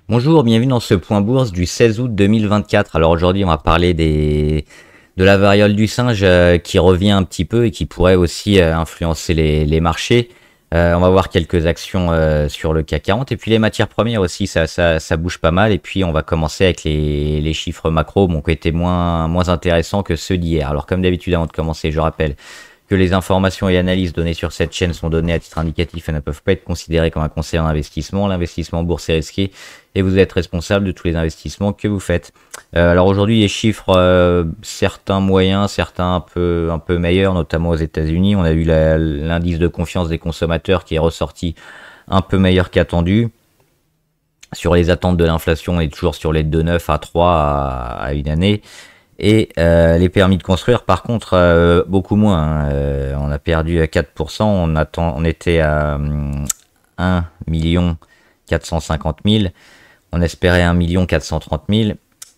Bonjour, bienvenue dans ce point bourse du 16 août 2024. Alors aujourd'hui, on va parler de la variole du singe qui revient un petit peu et qui pourrait aussi influencer les marchés. On va voir quelques actions sur le CAC 40 et puis les matières premières aussi, ça bouge pas mal. Et puis on va commencer avec les chiffres macro, bon, qui étaient moins intéressants que ceux d'hier. Alors comme d'habitude, avant de commencer, je rappelle que les informations et analyses données sur cette chaîne sont données à titre indicatif et ne peuvent pas être considérées comme un conseil en investissement. L'investissement en bourse est risqué et vous êtes responsable de tous les investissements que vous faites. Alors aujourd'hui, les chiffres, certains moyens, certains un peu meilleurs, notamment aux États-Unis. On a eu l'indice de confiance des consommateurs qui est ressorti un peu meilleur qu'attendu. Sur les attentes de l'inflation, on est toujours sur les 2,9 à 3 à une année. Et les permis de construire, par contre, beaucoup moins, hein. On a perdu à 4%, on était à 1 450 000, on espérait 1 430 000,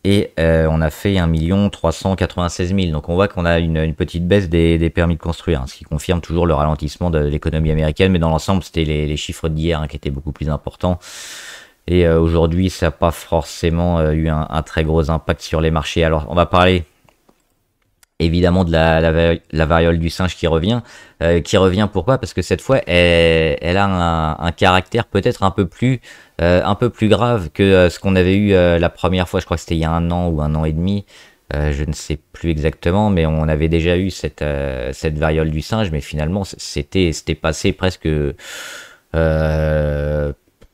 et on a fait 1 396 000. Donc on voit qu'on a une petite baisse des permis de construire, hein, ce qui confirme toujours le ralentissement de l'économie américaine, mais dans l'ensemble, c'était les chiffres d'hier qui étaient beaucoup plus importants. Et aujourd'hui, ça n'a pas forcément eu un très gros impact sur les marchés. Alors, on va parler évidemment de la variole du singe qui revient. Pourquoi? Parce que cette fois, elle a un caractère peut-être un peu plus grave que ce qu'on avait eu la première fois. Je crois que c'était il y a 1 an ou 1 an et demi. Je ne sais plus exactement, mais on avait déjà eu cette variole du singe. Mais finalement, c'était passé presque...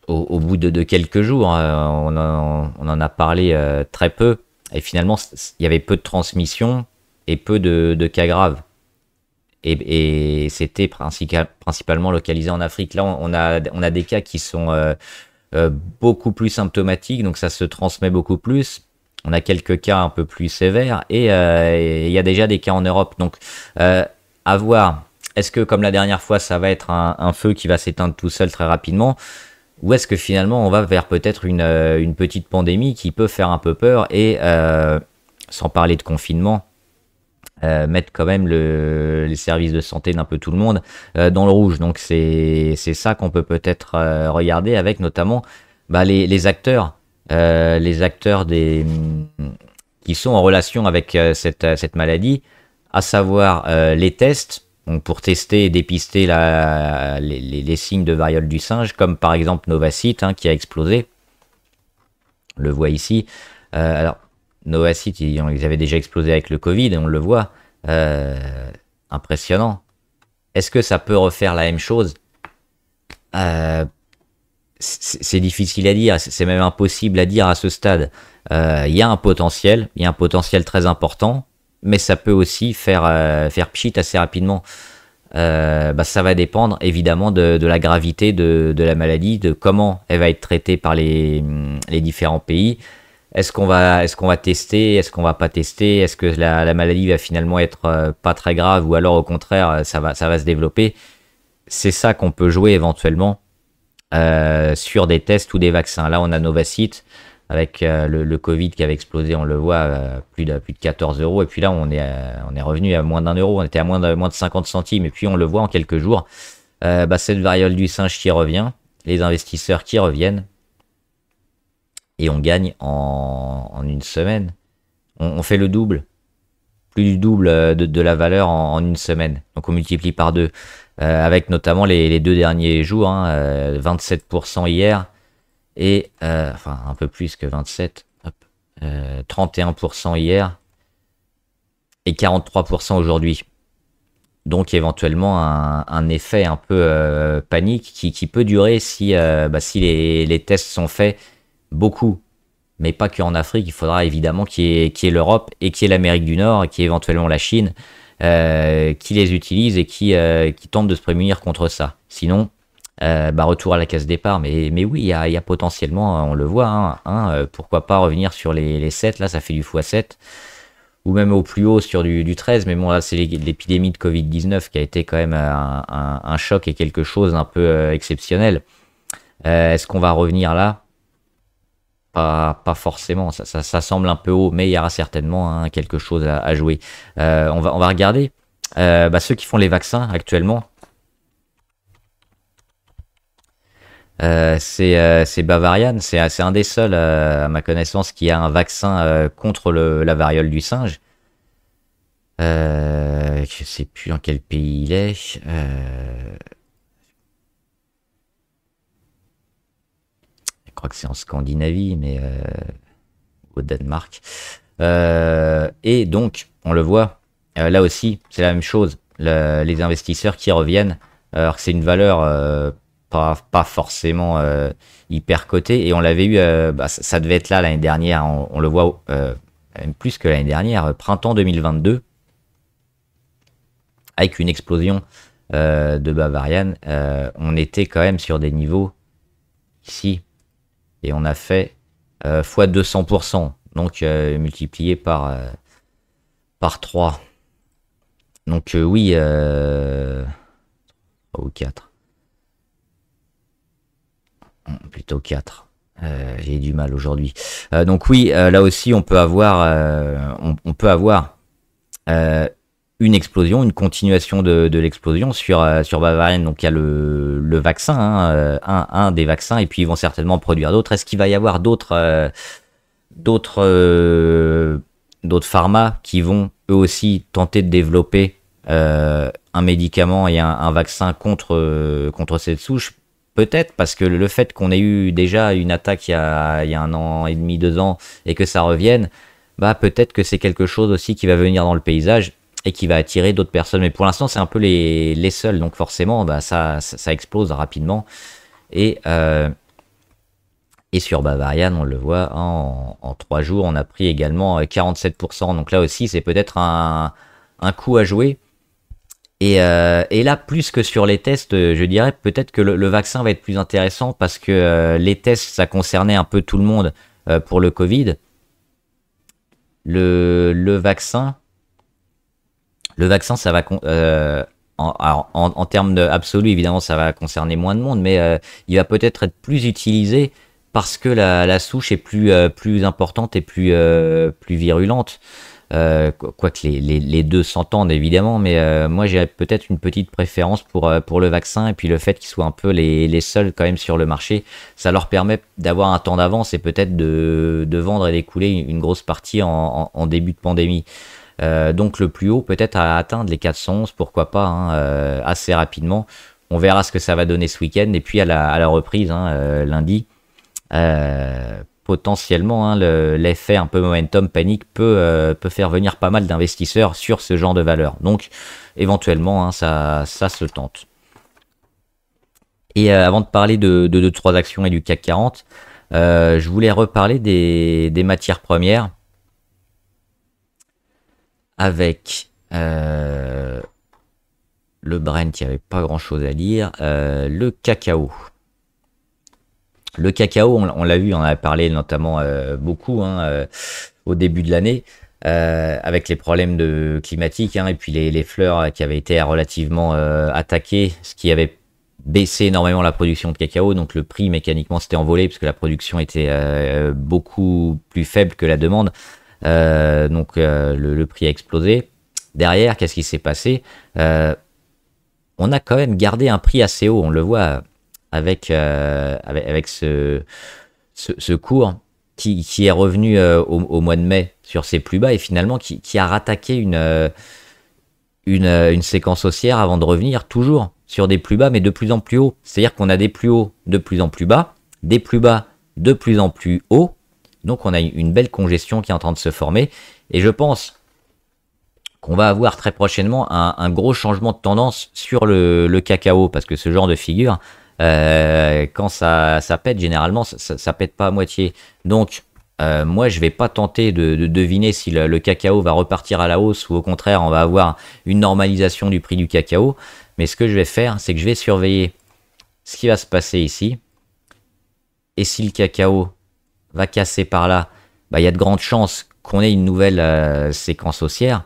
au bout de quelques jours, on en a parlé très peu, et finalement, il y avait peu de transmission et peu de cas graves. Et c'était principalement localisé en Afrique. Là, on a des cas qui sont beaucoup plus symptomatiques, donc ça se transmet beaucoup plus. On a quelques cas un peu plus sévères, et il y a déjà des cas en Europe. Donc, à voir. Est-ce que, comme la dernière fois, ça va être un feu qui va s'éteindre tout seul très rapidement? Ou est-ce que finalement on va vers peut-être une petite pandémie qui peut faire un peu peur et, sans parler de confinement, mettre quand même les services de santé d'un peu tout le monde dans le rouge. Donc c'est ça qu'on peut peut-être regarder avec notamment les acteurs, qui sont en relation avec cette maladie, à savoir les tests. Donc pour tester et dépister les signes de variole du singe, comme par exemple Novacite, qui a explosé. On le voit ici. Alors, Novacite, ils avaient déjà explosé avec le Covid, et on le voit. Impressionnant. Est-ce que ça peut refaire la même chose? C'est difficile à dire, c'est même impossible à dire à ce stade. Il y a un potentiel très important, mais ça peut aussi faire pchit assez rapidement. Ça va dépendre évidemment de la gravité de la maladie, de comment elle va être traitée par les différents pays. Est-ce qu'on va tester, est-ce qu'on va pas tester, est-ce que la maladie va finalement être pas très grave, ou alors au contraire ça va se développer? C'est ça qu'on peut jouer éventuellement sur des tests ou des vaccins. Là, on a Novacite avec le Covid qui avait explosé, on le voit, plus de 14 euros. Et puis là, on est revenu à moins d'1 euro. On était à moins de 50 centimes. Et puis, on le voit en quelques jours. Cette variole du singe qui revient, les investisseurs qui reviennent. Et on gagne en une semaine. On fait le double. Plus du double de la valeur en une semaine. Donc, on multiplie par deux. Avec notamment les 2 derniers jours, 27% hier, et enfin un peu plus que 27, 31% hier, et 43% aujourd'hui. Donc éventuellement un effet un peu panique qui peut durer si les tests sont faits beaucoup. Mais pas qu'en Afrique, il faudra évidemment qu'il y ait l'Europe et qu'il y ait l'Amérique du Nord et qu'il y ait éventuellement la Chine qui les utilisent et qui tentent de se prémunir contre ça. Sinon, retour à la case départ. Mais oui, il y a potentiellement, on le voit, pourquoi pas revenir sur les 7, là ça fait du x7, ou même au plus haut sur du 13, mais bon là c'est l'épidémie de Covid-19 qui a été quand même un choc et quelque chose un peu exceptionnel. Est-ce qu'on va revenir là? Pas forcément, ça semble un peu haut, mais il y aura certainement quelque chose à jouer. On va regarder ceux qui font les vaccins actuellement. C'est Bavarian, c'est un des seuls, à ma connaissance, qui a un vaccin contre la variole du singe. Je sais plus dans quel pays il est. Je crois que c'est en Scandinavie, mais au Danemark. Et donc, on le voit, là aussi, c'est la même chose. Les investisseurs qui reviennent, alors que c'est une valeur pas forcément hyper cotée, et on l'avait eu, ça devait être là l'année dernière, on le voit même plus que l'année dernière, printemps 2022, avec une explosion de Bavarian, on était quand même sur des niveaux ici, et on a fait fois 200%, donc multiplié par 3. Donc oui, 3 ou 4. Plutôt 4. J'ai du mal aujourd'hui. Donc oui, là aussi, on peut avoir, on peut avoir une explosion, une continuation de l'explosion sur Bavarian. Donc il y a le vaccin, hein, un des vaccins, et puis ils vont certainement produire d'autres. Est-ce qu'il va y avoir d'autres pharma qui vont eux aussi tenter de développer un médicament et un vaccin contre cette souche? Peut-être, parce que le fait qu'on ait eu déjà une attaque il y a 1 an et demi, 2 ans, et que ça revienne, bah peut-être que c'est quelque chose aussi qui va venir dans le paysage et qui va attirer d'autres personnes. Mais pour l'instant, c'est un peu les seuls, donc forcément, bah ça explose rapidement. Et, euh, et sur Bavarian, on le voit, hein, en 3 jours, on a pris également 47%. Donc là aussi, c'est peut-être un coup à jouer. Et là, plus que sur les tests, je dirais peut-être que le vaccin va être plus intéressant, parce que les tests, ça concernait un peu tout le monde pour le Covid. Le vaccin, ça va en termes absolus, évidemment, ça va concerner moins de monde, mais il va peut-être être plus utilisé parce que la souche est plus importante et plus virulente. Quoique les deux s'entendent évidemment, mais moi j'ai peut-être une petite préférence pour le vaccin, et puis le fait qu'ils soient un peu les seuls quand même sur le marché, ça leur permet d'avoir un temps d'avance et peut-être de vendre et d'écouler une grosse partie en début de pandémie. Donc le plus haut peut-être à atteindre les 411, pourquoi pas, hein, assez rapidement. On verra ce que ça va donner ce week-end, et puis à la reprise, hein, lundi. Potentiellement, hein, l'effet un peu momentum panique peut faire venir pas mal d'investisseurs sur ce genre de valeur. Donc éventuellement, hein, ça se tente. Et avant de parler de 2-3 actions et du CAC 40, je voulais reparler des matières premières avec le Brent, il n'y avait pas grand chose à dire. Le cacao. Le cacao, on l'a vu, on en a parlé notamment beaucoup, hein, au début de l'année, avec les problèmes climatiques, hein, et puis les fleurs qui avaient été relativement attaquées, ce qui avait baissé énormément la production de cacao. Donc le prix mécaniquement s'était envolé puisque la production était beaucoup plus faible que la demande. Donc le prix a explosé. Derrière, qu'est-ce qui s'est passé? On a quand même gardé un prix assez haut, on le voit avec ce cours qui est revenu au mois de mai sur ses plus bas, et finalement qui a rattaqué une séquence haussière avant de revenir toujours sur des plus bas, mais de plus en plus haut. C'est-à-dire qu'on a des plus hauts de plus en plus bas, des plus bas de plus en plus hauts. Donc on a une belle congestion qui est en train de se former, et je pense qu'on va avoir très prochainement un gros changement de tendance sur le cacao, parce que ce genre de figure, quand ça pète, généralement ça pète pas à moitié. Donc moi je vais pas tenter de deviner si le cacao va repartir à la hausse, ou au contraire on va avoir une normalisation du prix du cacao. Mais ce que je vais faire, c'est que je vais surveiller ce qui va se passer ici, et si le cacao va casser par là, bah, il y a de grandes chances qu'on ait une nouvelle séquence haussière.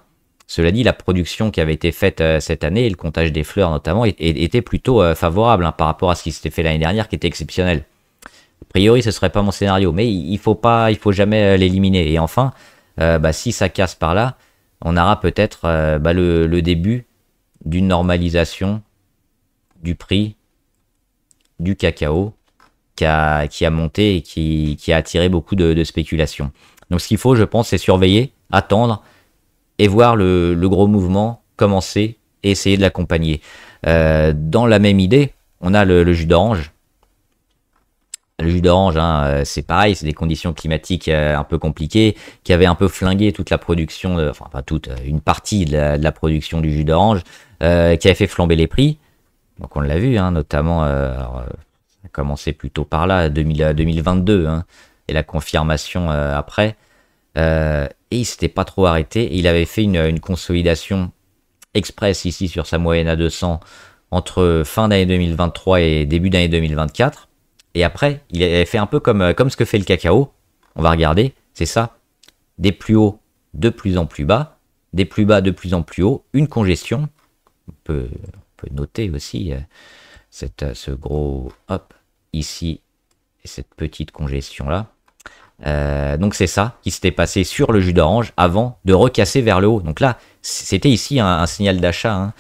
Cela dit, la production qui avait été faite cette année, et le comptage des fleurs notamment, était plutôt favorable, hein, par rapport à ce qui s'était fait l'année dernière, qui était exceptionnel. A priori, ce serait pas mon scénario, mais il faut jamais l'éliminer. Et enfin, si ça casse par là, on aura peut-être le début d'une normalisation du prix du cacao qui a monté et qui a attiré beaucoup de spéculation. Donc ce qu'il faut, je pense, c'est surveiller, attendre et voir le gros mouvement commencer et essayer de l'accompagner. Dans la même idée, on a le jus d'orange. Le jus d'orange, hein, c'est pareil, c'est des conditions climatiques un peu compliquées qui avaient un peu flingué toute la production, enfin pas toute, une partie de la production du jus d'orange, qui avait fait flamber les prix. Donc on l'a vu, hein, notamment, ça a commencé plutôt par là, 2022, hein, et la confirmation après. Et il s'était pas trop arrêté. Et il avait fait une consolidation express ici sur sa moyenne à 200 entre fin d'année 2023 et début d'année 2024. Et après, il avait fait un peu comme ce que fait le cacao. On va regarder, c'est ça. Des plus hauts de plus en plus bas, des plus bas de plus en plus haut, une congestion. On peut noter aussi ce gros hop ici et cette petite congestion là. Donc c'est ça qui s'était passé sur le jus d'orange avant de recasser vers le haut. Donc là, c'était ici un signal d'achat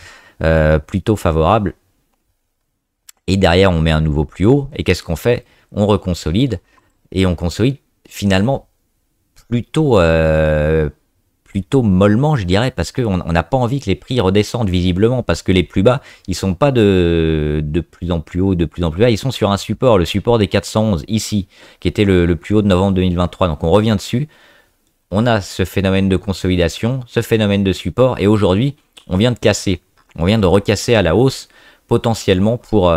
plutôt favorable. Et derrière, on met un nouveau plus haut. Et qu'est-ce qu'on fait? On reconsolide. Et on consolide finalement plutôt mollement, je dirais, parce qu'on n'a pas envie que les prix redescendent visiblement, parce que les plus bas, ils sont pas de plus en plus haut, de plus en plus bas, ils sont sur un support, le support des 411 ici, qui était le plus haut de novembre 2023. Donc on revient dessus, on a ce phénomène de consolidation, ce phénomène de support, et aujourd'hui, on vient de casser, on vient de recasser à la hausse, potentiellement pour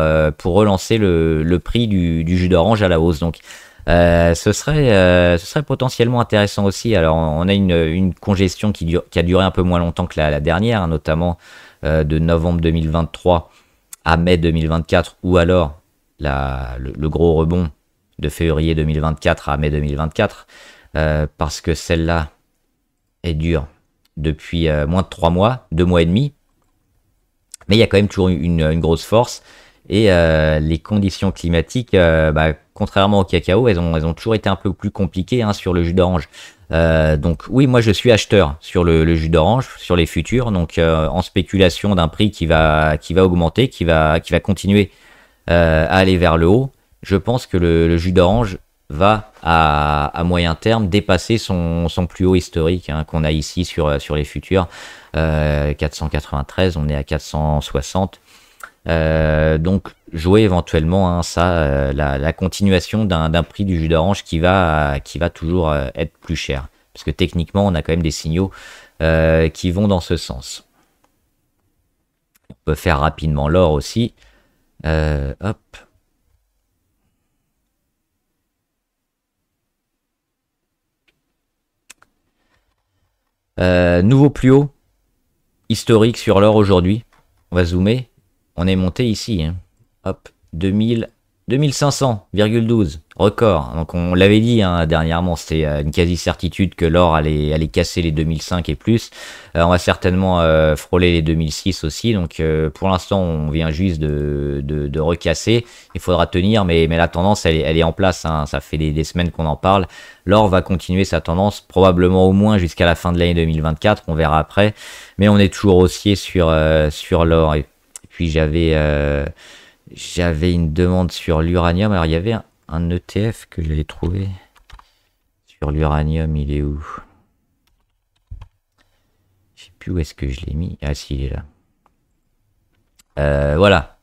relancer le prix du jus d'orange à la hausse. Donc ce serait potentiellement intéressant aussi. Alors on a une congestion qui a duré un peu moins longtemps que la dernière, hein, notamment de novembre 2023 à mai 2024, ou alors le gros rebond de février 2024 à mai 2024, parce que celle-là est dure depuis moins de 3 mois, 2 mois et demi. Mais il y a quand même toujours une grosse force. Et les conditions climatiques, contrairement au cacao, elles ont toujours été un peu plus compliquées, hein, sur le jus d'orange. Donc oui, moi je suis acheteur sur le jus d'orange, sur les futurs, donc en spéculation d'un prix qui va augmenter, qui va continuer à aller vers le haut. Je pense que le jus d'orange va à moyen terme dépasser son plus haut historique, hein, qu'on a ici sur les futurs. 493, on est à 460. Donc jouer éventuellement, hein, ça, la continuation d'un prix du jus d'orange qui va toujours être plus cher, parce que techniquement on a quand même des signaux qui vont dans ce sens. On peut faire rapidement l'or aussi. Hop. Nouveau plus haut historique sur l'or aujourd'hui. On va zoomer. On est monté ici, hein. Hop, 2500,12, record. Donc on l'avait dit, hein, dernièrement, c'était une quasi-certitude que l'or allait casser les 2005 et plus. On va certainement frôler les 2006 aussi. Donc pour l'instant, on vient juste de recasser. Il faudra tenir, mais la tendance, elle est en place, hein. Ça fait des semaines qu'on en parle. L'or va continuer sa tendance, probablement au moins jusqu'à la fin de l'année 2024. On verra après. Mais on est toujours haussier sur l'or. Et puis j'avais une demande sur l'uranium. Alors il y avait un ETF que j'avais trouvé sur l'uranium. Il est où? Je sais plus où est-ce que je l'ai mis. Ah si, il est là. Voilà,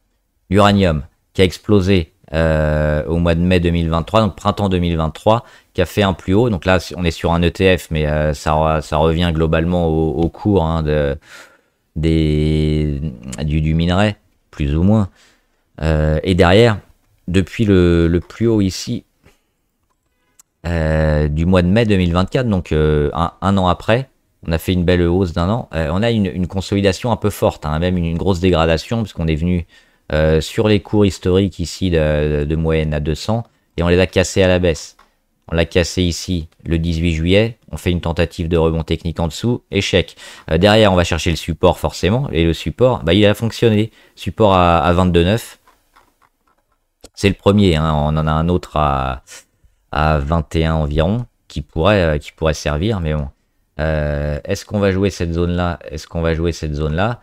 l'uranium qui a explosé au mois de mai 2023, donc printemps 2023, qui a fait un plus haut. Donc là on est sur un ETF, mais ça revient globalement au cours, hein, du minerai, plus ou moins. Et derrière, depuis le plus haut ici du mois de mai 2024, donc un an après, on a fait une belle hausse d'un an. On a une consolidation un peu forte, hein, même une grosse dégradation, parce qu'on est venu sur les cours historiques ici de moyenne à 200, et on les a cassés à la baisse. On l'a cassé ici le 18 juillet, on fait une tentative de rebond technique en dessous, échec. Derrière, on va chercher le support forcément, et le support, il a fonctionné. Support à 22,9. C'est le premier, hein, on en a un autre à 21 environ, qui pourrait servir, mais bon. Est-ce qu'on va jouer cette zone-là? Est-ce qu'on va jouer cette zone-là?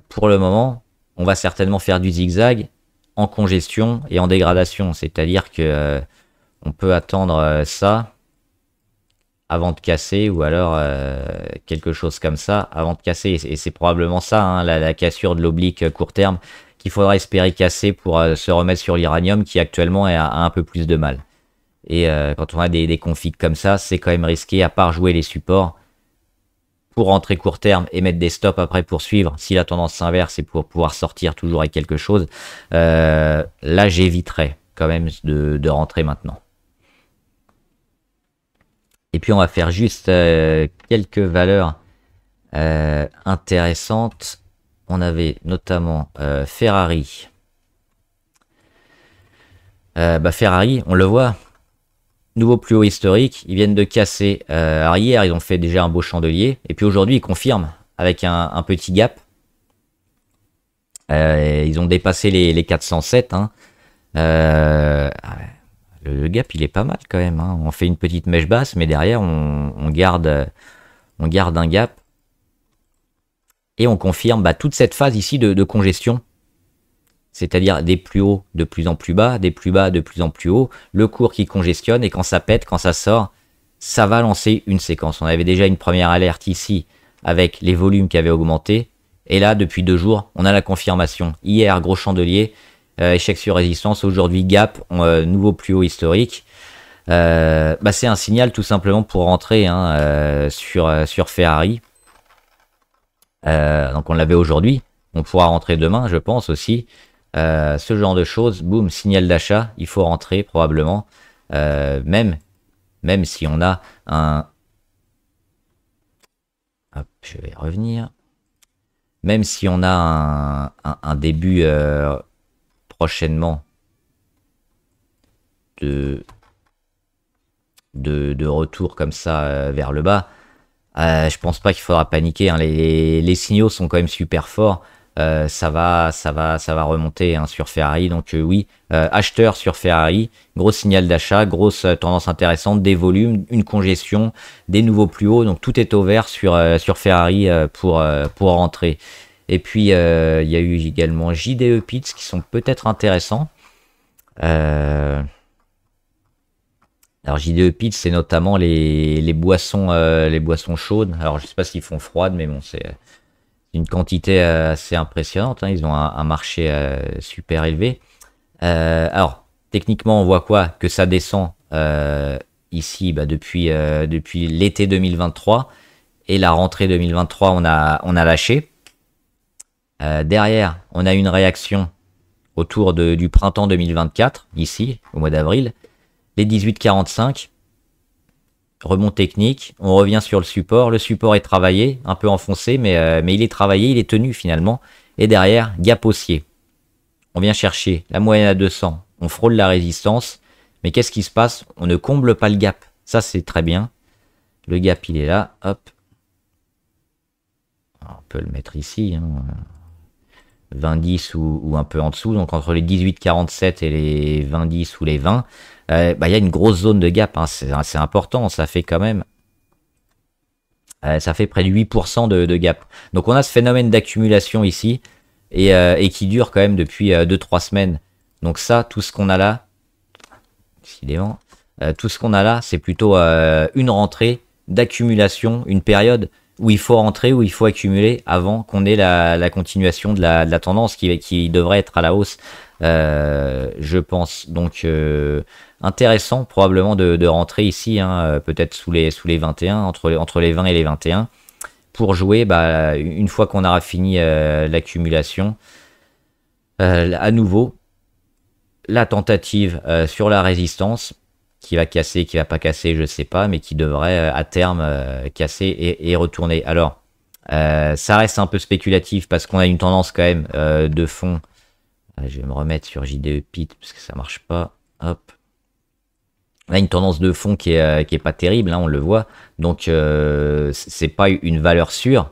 Pour le moment, on va certainement faire du zigzag. en congestion et en dégradation. C'est-à-dire que on peut attendre ça avant de casser, ou alors quelque chose comme ça avant de casser. Et c'est probablement ça, hein, la cassure de l'oblique court terme qu'il faudra espérer casser pour se remettre sur l'uranium qui actuellement a un peu plus de mal. Et quand on a des configs comme ça, c'est quand même risqué, à part jouer les supports pour rentrer court terme et mettre des stops après pour suivre. Si la tendance s'inverse et pour pouvoir sortir toujours avec quelque chose, là j'éviterais quand même de rentrer maintenant. Et puis on va faire juste quelques valeurs intéressantes. On avait notamment Ferrari. Ferrari, on le voit, nouveau plus haut historique, ils viennent de casser. Alors hier, ils ont fait déjà un beau chandelier, et puis aujourd'hui, ils confirment avec un petit gap. Ils ont dépassé les 407. Hein. Le gap, il est pas mal quand même. Hein. On fait une petite mèche basse, mais derrière, on garde un gap. Et on confirme toute cette phase ici de congestion. C'est-à-dire des plus hauts de plus en plus bas, des plus bas de plus en plus haut, le cours qui congestionne, et quand ça pète, quand ça sort, ça va lancer une séquence. On avait déjà une première alerte ici avec les volumes qui avaient augmenté, et là, depuis 2 jours, on a la confirmation. Hier, gros chandelier, échec sur résistance, aujourd'hui gap, nouveau plus haut historique. C'est un signal tout simplement pour rentrer sur Ferrari. Donc on l'avait aujourd'hui, on pourra rentrer demain, je pense aussi. Ce genre de choses, boum, signal d'achat, il faut rentrer probablement, même si on a un... Hop, je vais revenir. Même si on a un début prochainement de retour comme ça vers le bas, je pense pas qu'il faudra paniquer. Hein. Les signaux sont quand même super forts. Ça va remonter sur Ferrari. Donc oui, acheteur sur Ferrari, gros signal d'achat, grosse tendance intéressante, des volumes, une congestion, des nouveaux plus hauts. Donc tout est au vert sur Ferrari pour rentrer. Et puis il y a eu également JDE Pits qui sont peut-être intéressants. Alors JDE Pits, c'est notamment les boissons chaudes. Alors je sais pas s'ils font froides, mais bon, c'est une quantité assez impressionnante. Hein. Ils ont un marché super élevé. Alors techniquement, on voit quoi? Que ça descend ici depuis l'été 2023 et la rentrée 2023, on a lâché. Derrière, on a une réaction autour du printemps 2024, ici, au mois d'avril. Les 18,45, rebond technique, on revient sur le support est travaillé, un peu enfoncé, mais il est travaillé, il est tenu finalement. Et derrière, gap haussier. On vient chercher la moyenne à 200, on frôle la résistance, mais qu'est-ce qui se passe? On ne comble pas le gap, ça c'est très bien. Le gap il est là, hop. Alors, on peut le mettre ici, hein. 20-10 ou un peu en dessous, donc entre les 18,47 et les 20-10 ou les 20, il y a une grosse zone de gap, hein. C'est important, ça fait quand même, ça fait près de 8% de gap. Donc on a ce phénomène d'accumulation ici, et qui dure quand même depuis 2-3 semaines. Donc ça, tout ce qu'on a là, décidément, tout ce qu'on a là, c'est plutôt une rentrée d'accumulation, une période où il faut rentrer, où il faut accumuler avant qu'on ait la continuation de la tendance qui devrait être à la hausse, je pense. Donc intéressant probablement de rentrer ici, hein, peut-être sous les 21, entre les 20 et les 21, pour jouer une fois qu'on aura fini l'accumulation. À nouveau, la tentative sur la résistance, qui va casser, qui va pas casser, je sais pas, mais qui devrait à terme casser et retourner. Alors, ça reste un peu spéculatif parce qu'on a une tendance quand même de fond. Je vais me remettre sur JDE Pit parce que ça marche pas. Hop. On a une tendance de fond qui est pas terrible, hein, on le voit. Donc, c'est pas une valeur sûre,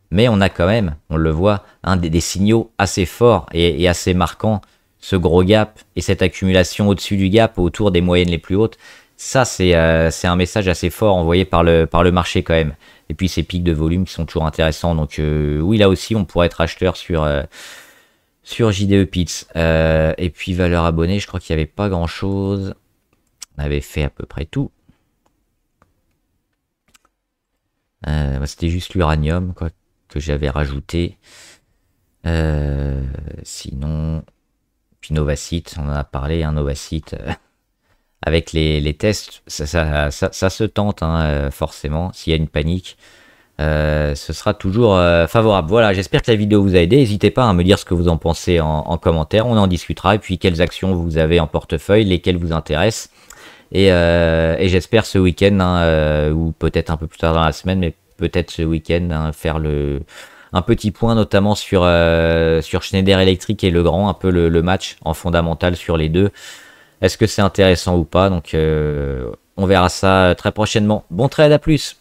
mais on a quand même, on le voit, hein, des signaux assez forts et assez marquants. Ce gros gap et cette accumulation au-dessus du gap, autour des moyennes les plus hautes, ça c'est un message assez fort envoyé par le marché quand même. Et puis ces pics de volume qui sont toujours intéressants. Donc oui, là aussi on pourrait être acheteur sur sur JDE Pits. Et puis valeur abonnée, je crois qu'il n'y avait pas grand chose. On avait fait à peu près tout. C'était juste l'uranium quoi que j'avais rajouté. Sinon, puis Novacite, on en a parlé, hein, Novacite. Avec les tests, ça se tente hein, forcément. S'il y a une panique, ce sera toujours favorable. Voilà, j'espère que la vidéo vous a aidé. N'hésitez pas à me dire ce que vous en pensez en commentaire. On en discutera. Et puis quelles actions vous avez en portefeuille, lesquelles vous intéressent. Et j'espère ce week-end, hein, ou peut-être un peu plus tard dans la semaine, mais peut-être ce week-end, hein, faire un petit point notamment sur Schneider Electric et Legrand, un peu le match en fondamental sur les deux. Est-ce que c'est intéressant ou pas? Donc on verra ça très prochainement. Bon trade, à plus!